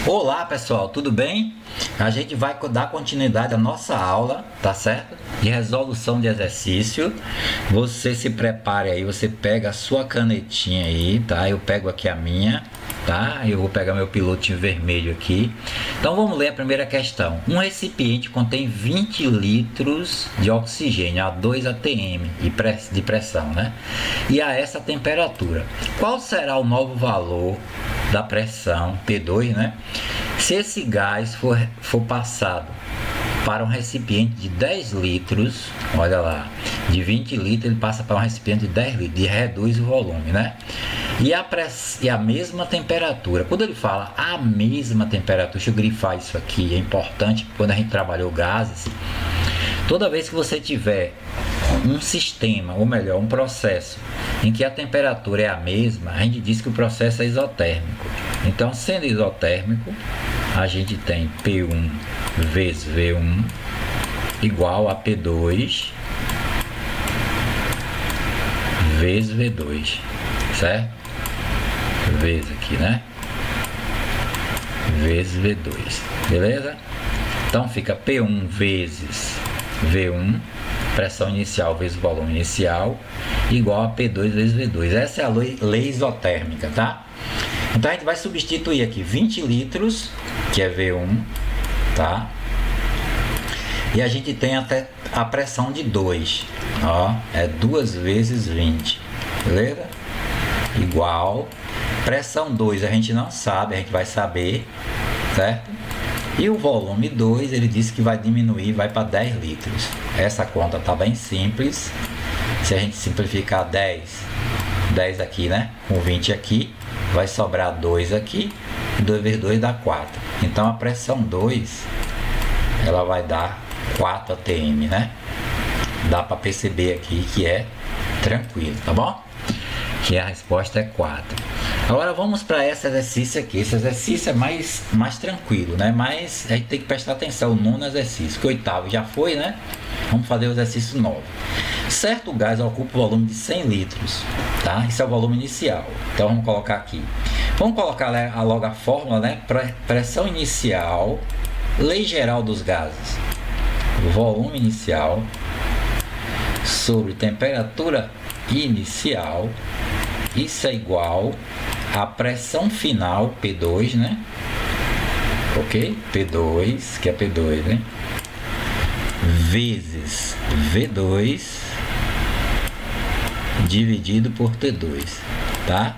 Olá pessoal, tudo bem? A gente vai dar continuidade à nossa aula, tá certo? De resolução de exercício. Você se prepare aí, você pega a sua canetinha aí, tá? Eu pego aqui a minha, tá? Eu vou pegar meu pilotinho vermelho aqui. Então vamos ler a primeira questão. Um recipiente contém 20 litros de oxigênio a 2 atm de pressão, né? E a essa temperatura. Qual será o novo valor da pressão P2, né? Se esse gás for passado para um recipiente de 10 litros, olha lá, de 20 litros ele passa para um recipiente de 10 litros, e reduz o volume, né? E a mesma temperatura. Quando ele fala a mesma temperatura, deixa eu grifar isso aqui, é importante quando a gente trabalhou gases. Toda vez que você tiver um sistema, ou melhor, um processo em que a temperatura é a mesma, a gente diz que o processo é isotérmico. Então, sendo isotérmico, a gente tem P1 vezes V1 igual a P2 vezes V2, certo? Vezes aqui, né? Vezes V2, beleza? Então fica P1 vezes V1, pressão inicial vezes volume inicial, igual a P2 vezes V2. Essa é a lei isotérmica, tá? Então a gente vai substituir aqui 20 litros, que é V1, tá? E a gente tem até a pressão de 2, ó, é 2 vezes 20, beleza? Igual, pressão 2 a gente não sabe, a gente vai saber, certo? E o volume 2, ele disse que vai diminuir, vai para 10 litros. Essa conta tá bem simples. Se a gente simplificar 10 aqui, né? Com 20 aqui, vai sobrar 2 aqui. 2 vezes 2 dá 4. Então a pressão 2, ela vai dar 4 atm, né? Dá para perceber aqui que é tranquilo, tá bom? Que a resposta é 4. Agora vamos para esse exercício aqui. Esse exercício é mais tranquilo, né? Mas a gente tem que prestar atenção no nono exercício, que o oitavo já foi, né? Vamos fazer o exercício 9. Certo gás ocupa o volume de 100 litros, tá? Isso é o volume inicial. Então vamos colocar aqui. Vamos colocar logo a fórmula, né? Pressão inicial, lei geral dos gases. Volume inicial sobre temperatura inicial. Isso é igual a pressão final, P2, né? Ok? P2, que é P2, né? Vezes V2 dividido por T2, tá?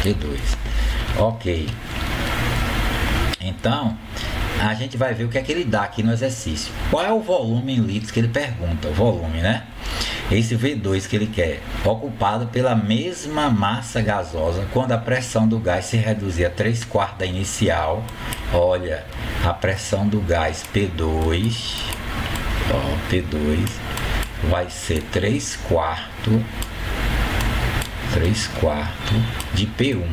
T2. Ok. Então, a gente vai ver o que é que ele dá aqui no exercício. Qual é o volume em litros que ele pergunta? O volume, né? Esse V2 que ele quer, ocupado pela mesma massa gasosa, quando a pressão do gás se reduzir a 3/4 da inicial. Olha, a pressão do gás P2, ó, P2 vai ser 3/4 de P1.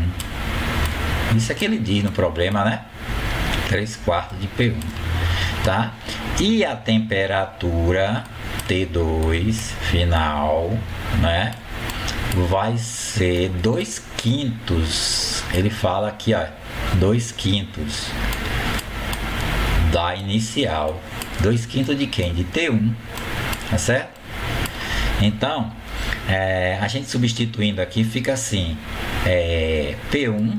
Isso é que ele diz no problema, né? 3/4 de P1, tá? E a temperatura T2 final, né, vai ser 2/5. Ele fala aqui, ó, 2/5 da inicial. 2/5 de quem? De T1, tá certo? Então, a gente substituindo aqui fica assim, P1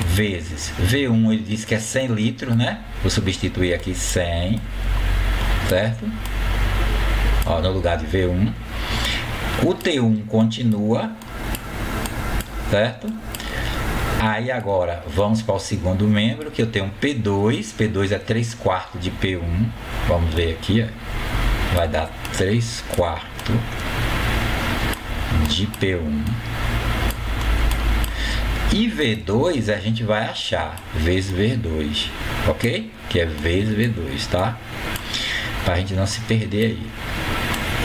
vezes V1, ele diz que é 100 litros, né? Vou substituir aqui 100, certo? Ó, no lugar de V1. O T1 continua, certo? Aí agora vamos para o segundo membro, que eu tenho P2. P2 é 3/4 de P1. Vamos ver aqui, ó. Vai dar 3/4 de P1. E V2 a gente vai achar vezes V2, ok? Que é vezes V2, tá? Pra gente não se perder aí.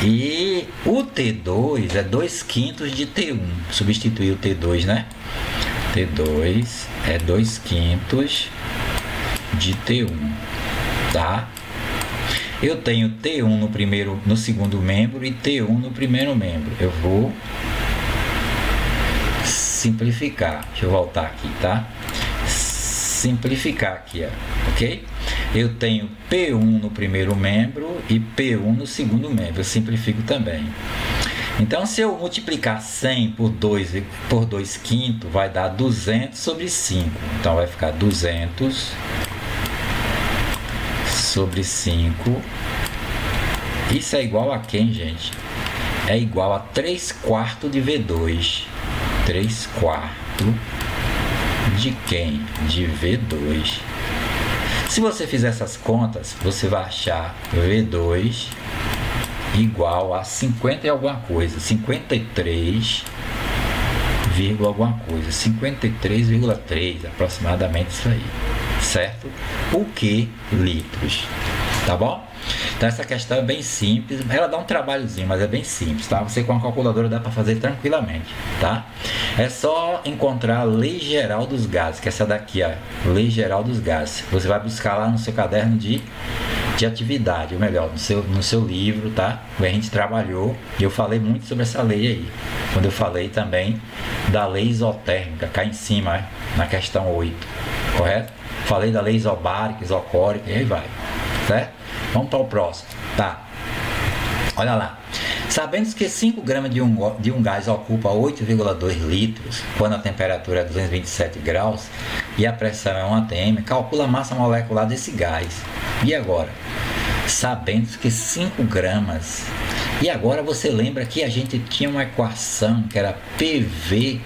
E o T2 é 2/5 de T1. Substituir o T2, né? T2 é 2/5 de T1, tá? Eu tenho T1 no segundo membro e T1 no primeiro membro. Eu vou simplificar. Deixa eu voltar aqui, tá? Simplificar aqui, ó, ok? Eu tenho P1 no primeiro membro e P1 no segundo membro. Eu simplifico também. Então, se eu multiplicar 100 por 2 quintos, vai dar 200 sobre 5. Então, vai ficar 200 sobre 5. Isso é igual a quem, gente? É igual a 3/4 de V2. 3/4 de quem? De V2. Se você fizer essas contas, você vai achar V2 igual a 50 e alguma coisa. 53, alguma coisa. 53,3, aproximadamente isso aí. Certo? O que? Litros. Tá bom? Então essa questão é bem simples, ela dá um trabalhozinho, mas é bem simples, tá? Você com a calculadora dá para fazer tranquilamente, tá? É só encontrar a lei geral dos gases, que é essa daqui, ó, lei geral dos gases. Você vai buscar lá no seu caderno de atividade, ou melhor, no seu livro, tá? A gente trabalhou e eu falei muito sobre essa lei aí, quando eu falei também da lei isotérmica, cá em cima, na questão 8, correto? Falei da lei isobárica, isocórica e aí vai, certo? Vamos para o próximo, tá? Olha lá. Sabendo que 5 gramas de um gás ocupa 8,2 litros, quando a temperatura é 227 graus e a pressão é 1 atm, calcula a massa molecular desse gás. E agora? Sabendo que 5 gramas. E agora você lembra que a gente tinha uma equação que era PV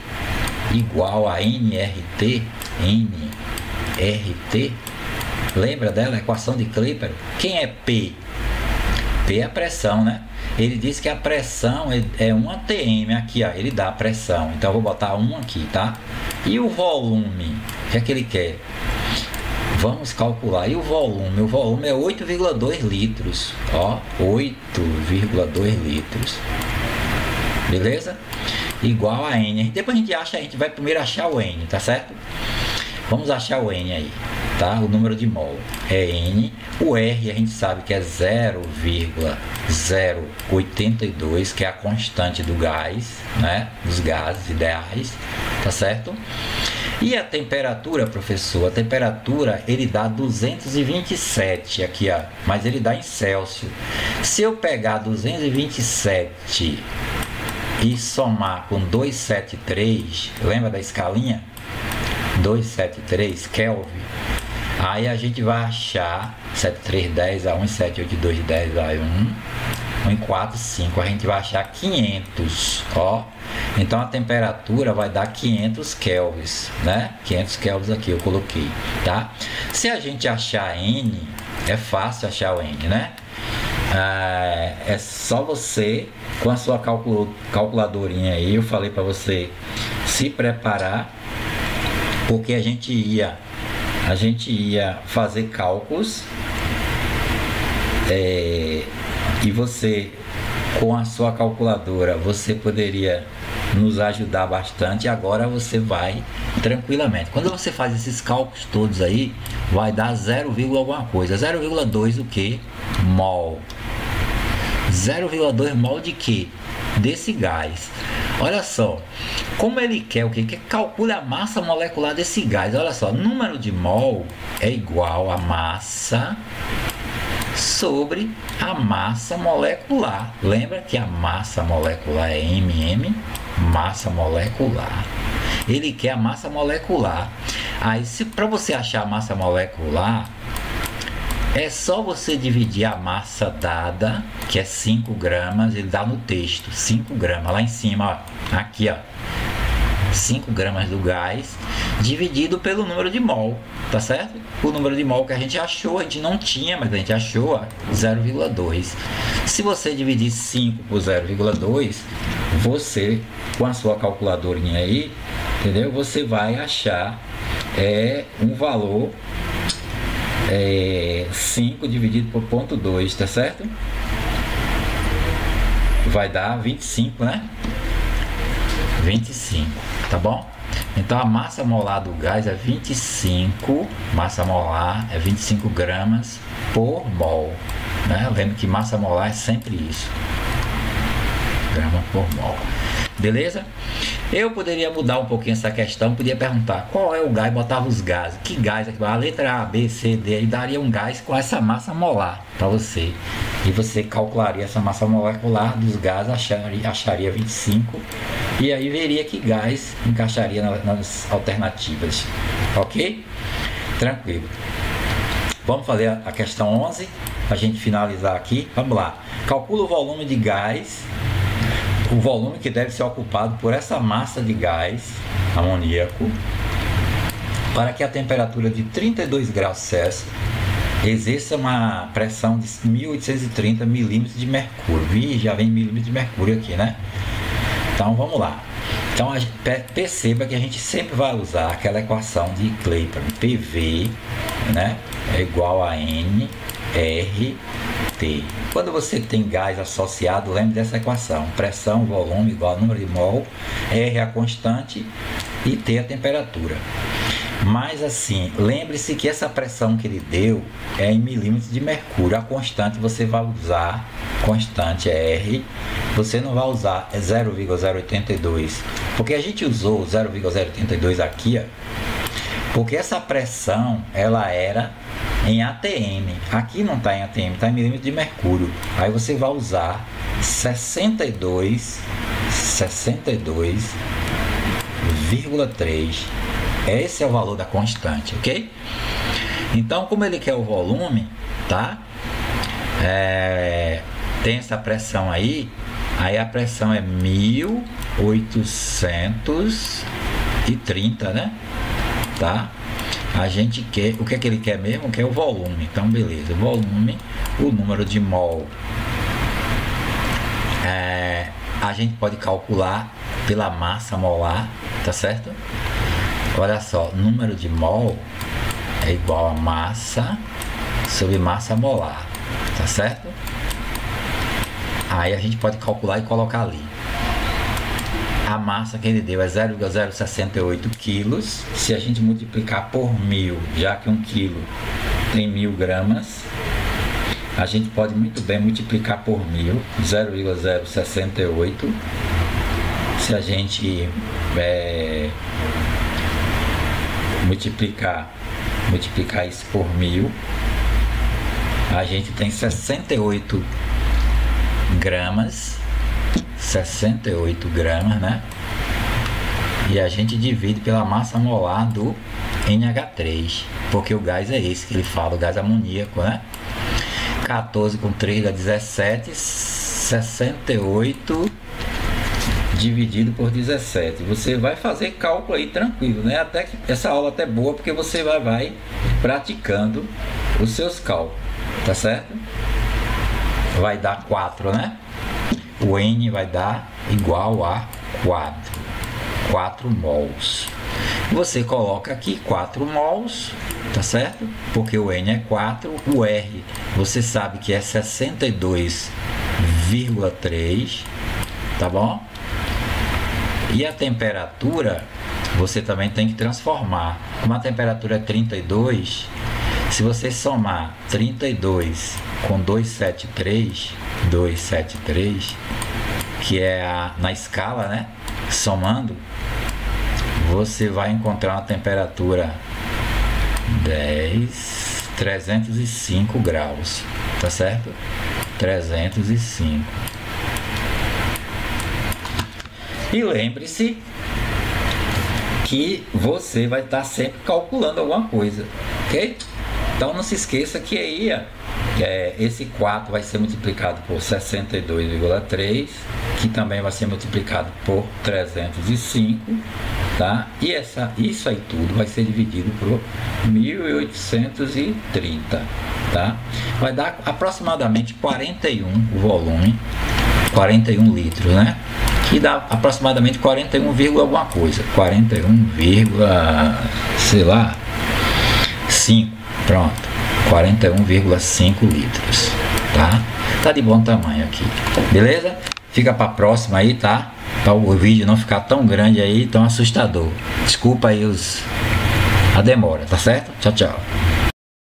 igual a nRT? nRT? Lembra dela? A equação de Klepper? Quem é P? P é a pressão, né? Ele diz que a pressão é 1 atm aqui, ó. Ele dá a pressão. Então eu vou botar 1 aqui, tá? E o volume? O que é que ele quer? Vamos calcular. E o volume? O volume é 8,2 litros. Ó, 8,2 litros. Beleza? Igual a N. Depois a gente vai primeiro achar o N, tá certo? Vamos achar o N aí, tá? O número de mol é N. O R a gente sabe que é 0,082, que é a constante do gás, né? Dos gases ideais, tá certo? E a temperatura, professor? A temperatura, ele dá 227 aqui, ó. Mas ele dá em Celsius. Se eu pegar 227 e somar com 273, lembra da escalinha? 273 Kelvin. Aí a gente vai achar 7310 a 1, 78210 a 1, 1,45. A gente vai achar 500, ó. Então a temperatura vai dar 500 kelvins, né? 500 kelvins aqui eu coloquei, tá? Se a gente achar N, é fácil achar o N, né? É só você com a sua calculadorinha aí, eu falei para você se preparar, porque a gente ia fazer cálculos e você com a sua calculadora você poderia nos ajudar bastante. Agora você vai tranquilamente. Quando você faz esses cálculos todos aí, vai dar 0, alguma coisa. 0,2 o que? Mol. 0,2 mol de que? Desse gás. Olha só, como ele quer o que? Que calcule a massa molecular desse gás. Olha só, número de mol é igual a massa sobre a massa molecular. Lembra que a massa molecular é MM? Massa molecular. Ele quer a massa molecular. Aí, para você achar a massa molecular, é só você dividir a massa dada, que é 5 gramas, ele dá no texto, 5 gramas, lá em cima, ó, aqui, ó, 5 gramas do gás, dividido pelo número de mol, tá certo? O número de mol que a gente achou, a gente não tinha, mas a gente achou, ó, 0,2. Se você dividir 5 por 0,2, você, com a sua calculadorinha aí, entendeu? Você vai achar um valor 5 dividido por 0,2, tá certo? Vai dar 25, né? 25, tá bom? Então a massa molar do gás é 25, massa molar é 25 gramas por mol, né? Lembra que massa molar é sempre isso, grama por mol. Beleza? Eu poderia mudar um pouquinho essa questão, podia perguntar qual é o gás, botava os gases, que gás aqui, a letra A, B, C, D, e daria um gás com essa massa molar para você. E você calcularia essa massa molecular dos gases, acharia 25, e aí veria que gás encaixaria nas alternativas, ok? Tranquilo. Vamos fazer a questão 11, para a gente finalizar aqui. Vamos lá. Calcula o volume de gás, o volume que deve ser ocupado por essa massa de gás amoníaco, para que a temperatura de 32 graus Celsius exerça uma pressão de 1830 milímetros de mercúrio. Já vem milímetros de mercúrio aqui, né? Então vamos lá. Então perceba que a gente sempre vai usar aquela equação de Clapeyron, PV, né, é igual a NRT. Quando você tem gás associado, lembre dessa equação: pressão, volume igual a número de mol, R a constante e T a temperatura. Mas assim, lembre-se que essa pressão que ele deu é em milímetros de mercúrio. A constante você vai usar, constante é R, você não vai usar 0,082, porque a gente usou 0,082 aqui, ó, porque essa pressão ela era em ATM, aqui não está em ATM, está em milímetros de mercúrio. Aí você vai usar 62,3. Esse é o valor da constante, ok? Então, como ele quer o volume, tá? Tem essa pressão aí a pressão é 1830, né? Tá? A gente quer, o que é que ele quer mesmo? Quer o volume. Então, beleza, o volume, o número de mol. A gente pode calcular pela massa molar, tá certo? Olha só, número de mol é igual a massa sobre massa molar, tá certo? Aí a gente pode calcular e colocar ali. A massa que ele deu é 0,068 quilos. Se a gente multiplicar por 1000, já que 1 quilo tem 1000 gramas, a gente pode muito bem multiplicar por 1000, 0,068. Se a gente multiplicar isso por 1000, a gente tem 68 gramas, 68 gramas, né? E a gente divide pela massa molar do NH3, porque o gás é esse que ele fala, o gás amoníaco, né? 14 com 3 dá 17, 68 dividido por 17. Você vai fazer cálculo aí tranquilo, né? Até que essa aula até boa, porque você vai praticando os seus cálculos, tá certo? Vai dar 4, né? O N vai dar igual a 4 mols. Você coloca aqui 4 mols, tá certo? Porque o N é 4, o R você sabe que é 62,3, tá bom? E a temperatura você também tem que transformar. Como a temperatura é 32, se você somar 32 com 273, que é na escala, né? Somando, você vai encontrar uma temperatura 305 graus, tá certo? 305. E lembre-se que você vai estar sempre calculando alguma coisa, ok? Então não se esqueça que aí esse 4 vai ser multiplicado por 62,3, que também vai ser multiplicado por 305, tá? E isso aí tudo vai ser dividido por 1830, tá? Vai dar aproximadamente 41 o volume, 41 litros, né? Que dá aproximadamente 41, alguma coisa, 41, sei lá, 5, pronto, 41,5 litros, tá? Tá de bom tamanho aqui, beleza? Fica para próxima aí, tá? Para o vídeo não ficar tão grande aí, tão assustador. Desculpa aí a demora, tá certo? Tchau, tchau.